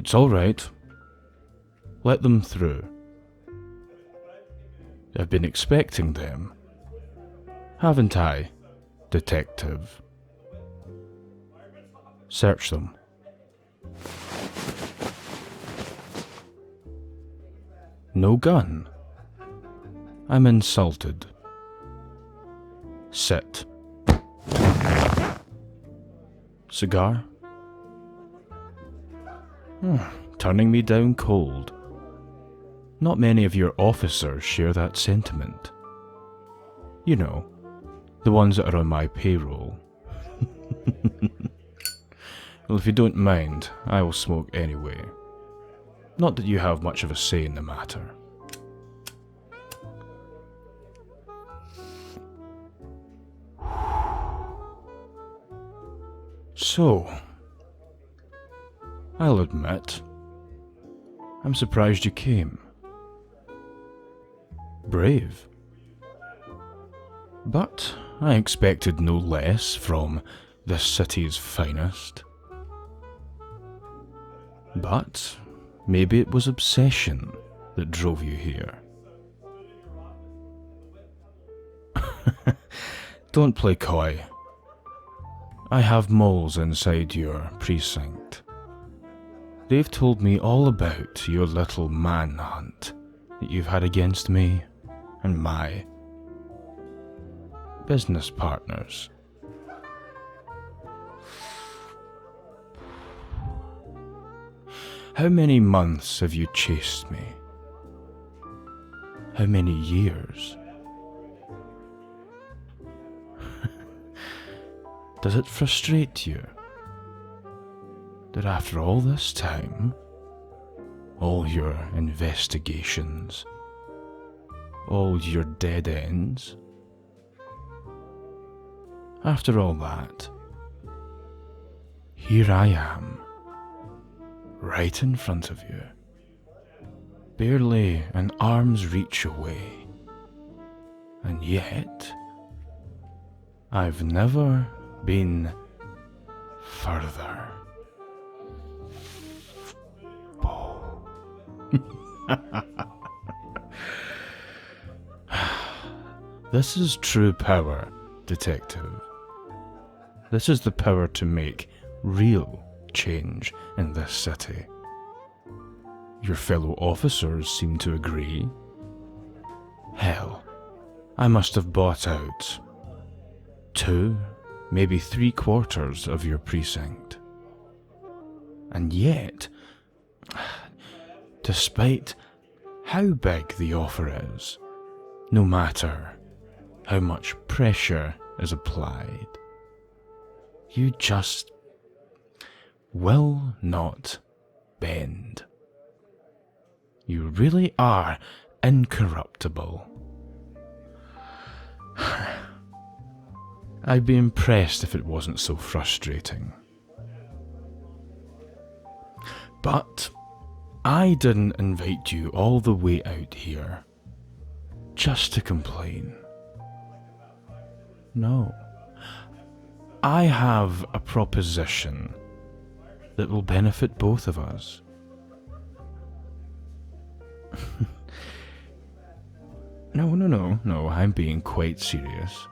It's all right. Let them through. I've been expecting them. Haven't I, detective? Search them. No gun. I'm insulted. Sit. Cigar? Turning me down cold. Not many of your officers share that sentiment. You know, the ones that are on my payroll. Well, if you don't mind, I will smoke anyway. Not that you have much of a say in the matter. So, I'll admit, I'm surprised you came. Brave. But I expected no less from the city's finest. But maybe it was obsession that drove you here. Don't play coy. I have moles inside your precinct. They've told me all about your little manhunt that you've had against me and my business partners. How many months have you chased me? How many years? Does it frustrate you that after all this time, all your investigations, all your dead ends, after all that, here I am, right in front of you, barely an arm's reach away, and yet I've never been further. Oh. This is true power, detective. This is the power to make real change in this city. Your fellow officers seem to agree. Hell, I must have bought out 2, maybe 3/4 of your precinct. And yet, despite how big the offer is, no matter how much pressure is applied, you just will not bend. You really are incorruptible. I'd be impressed if it wasn't so frustrating. But I didn't invite you all the way out here just to complain. No. I have a proposition that will benefit both of us. No, I'm being quite serious.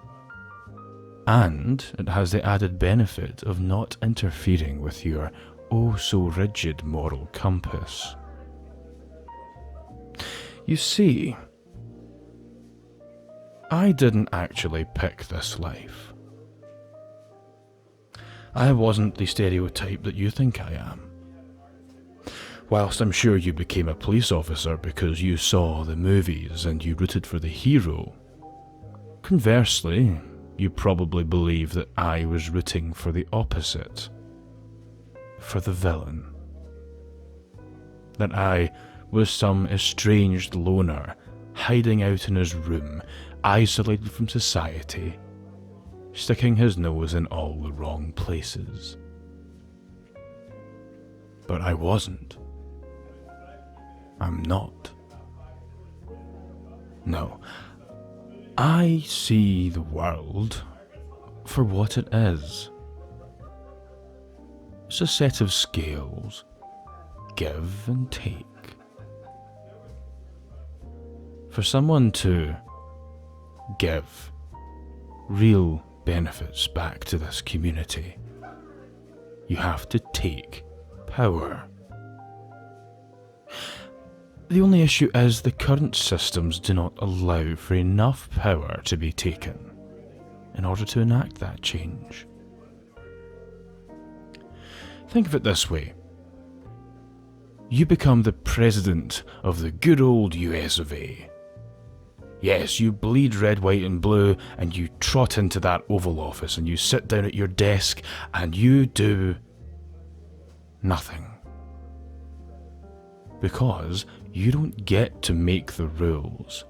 And it has the added benefit of not interfering with your oh-so-rigid moral compass. You see, I didn't actually pick this life. I wasn't the stereotype that you think I am. Whilst I'm sure you became a police officer because you saw the movies and you rooted for the hero, conversely, you probably believe that I was rooting for the opposite, for the villain. That I was some estranged loner hiding out in his room, isolated from society, sticking his nose in all the wrong places. But I wasn't. I'm not. No. I see the world for what it is. It's a set of scales, give and take. For someone to give real benefits back to this community, you have to take power. The only issue is the current systems do not allow for enough power to be taken in order to enact that change. Think of it this way. You become the president of the good old US of A. Yes, you bleed red, white and blue, and you trot into that Oval Office and you sit down at your desk and you do nothing. Because you don't get to make the rules.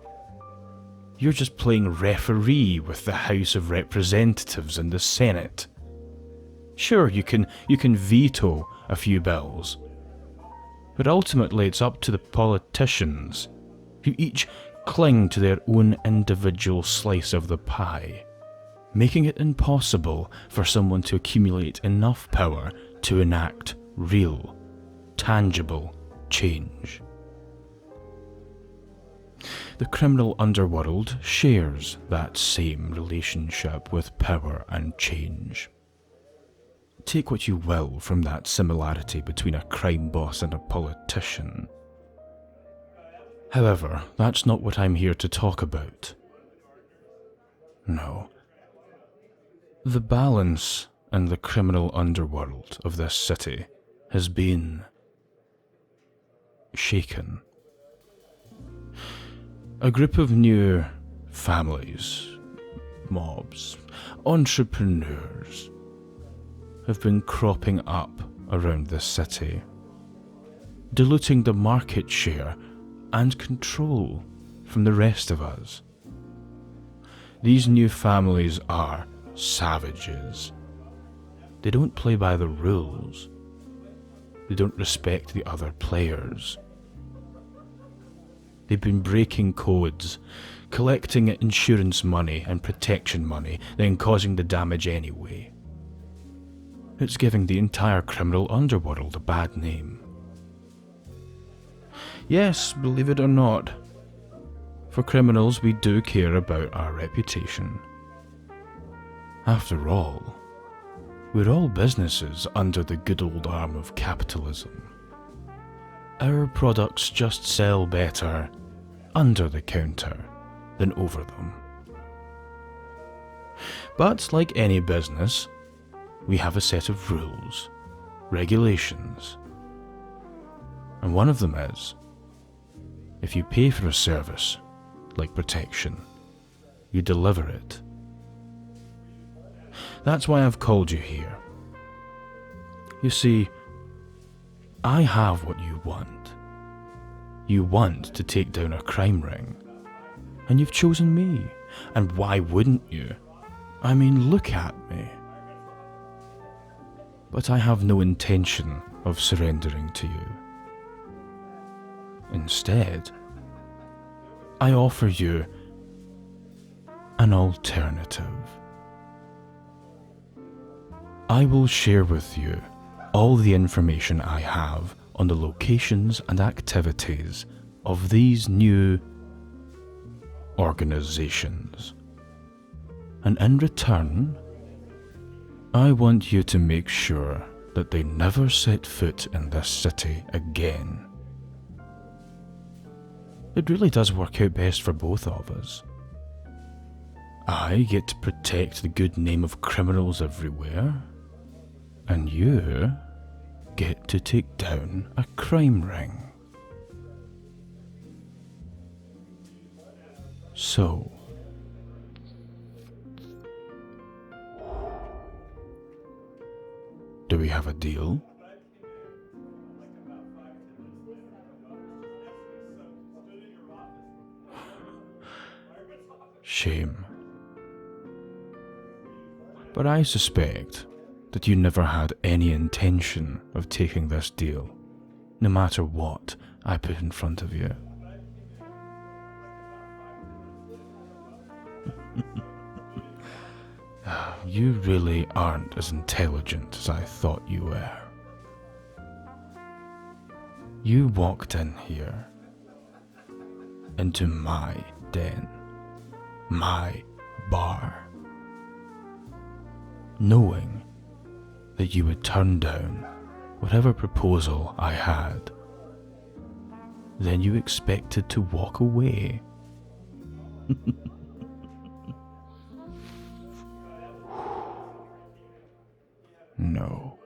You're just playing referee with the House of Representatives and the Senate. Sure, you can veto a few bills, but ultimately it's up to the politicians, who each cling to their own individual slice of the pie, making it impossible for someone to accumulate enough power to enact real, tangible change. The criminal underworld shares that same relationship with power and change. Take what you will from that similarity between a crime boss and a politician. However, that's not what I'm here to talk about. No. The balance in the criminal underworld of this city has been shaken. A group of new families, mobs, entrepreneurs have been cropping up around this city, diluting the market share and control from the rest of us. These new families are savages. They don't play by the rules. They don't respect the other players. They've been breaking codes, collecting insurance money and protection money, then causing the damage anyway. It's giving the entire criminal underworld a bad name. Yes, believe it or not, for criminals we do care about our reputation. After all, we're all businesses under the good old arm of capitalism. Our products just sell better under the counter than over them. But like any business, we have a set of rules, regulations. And one of them is, if you pay for a service, like protection, you deliver it. That's why I've called you here. You see, I have what you want. You want to take down a crime ring, and you've chosen me. And why wouldn't you? I mean, look at me. But I have no intention of surrendering to you. Instead, I offer you an alternative. I will share with you all the information I have on the locations and activities of these new organizations. And in return, I want you to make sure that they never set foot in this city again. It really does work out best for both of us. I get to protect the good name of criminals everywhere, and you get to take down a crime ring. So, do we have a deal? Shame. But I suspect that you never had any intention of taking this deal, no matter what I put in front of you. You really aren't as intelligent as I thought you were. You walked in here, into my den, my bar, knowing that you would turn down whatever proposal I had. Then you expected to walk away. No.